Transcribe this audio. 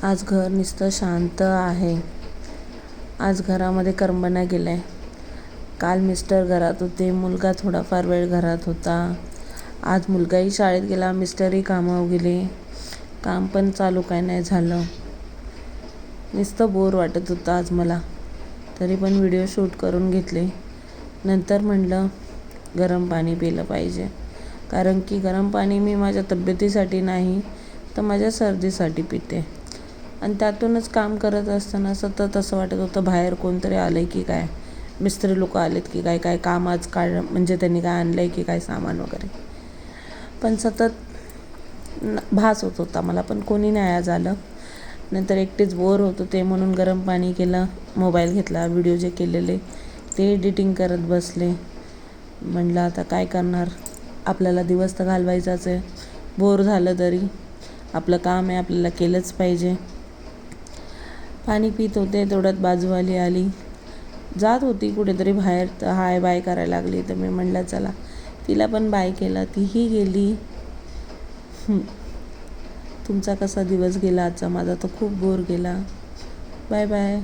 आज घर नुसतं शांत आहे. आज घरामध्ये करमना गेलं आहे. काल मिस्टर घरात होते, मुलगा थोडाफार वेळ घरात होता. आज मुलगाही शाळेत गेला, मिस्टरही कामावर गेले. काम पण चालू काय नाही झालं. नुसतं बोर वाटत होतं आज मला. तरी पण व्हिडिओ शूट करून घेतले. नंतर म्हणलं गरम पाणी पिलं पाहिजे, कारण की गरम पाणी मी माझ्या तब्येतीसाठी नाही तर माझ्या सर्दीसाठी पिते. आणि त्यातूनच काम करत असताना सतत असं वाटत होतं बाहेर कोणतरी आलं आहे की काय, मिस्त्री लोक आलेत की काय, काय काम आज म्हणजे त्यांनी काय आणलं आहे की काय सामान वगैरे. पण सतत भास होत होता मला, पण कोणी नाही आज आलं. नंतर एकटेच बोर होत होते म्हणून गरम पाणी केलं, मोबाईल घेतला, व्हिडिओ जे केलेले ते एडिटिंग करत बसले. म्हणलं आता काय करणार, आपल्याला दिवस तर घालवायचाच आहे. बोर झालं तरी आपलं काम आहे, आपल्याला केलंच पाहिजे. पाणी पित होते, तेवढ्यात बाजूवाली आली. जात होती कुठेतरी बाहेर, तर हाय बाय करायला लागली. तर मी म्हणलं चला, तिला पण बाय केला, तीही गेली. तुमचा कसा दिवस गेला आजचा? माझा तर खूप बोर गेला. Bye bye.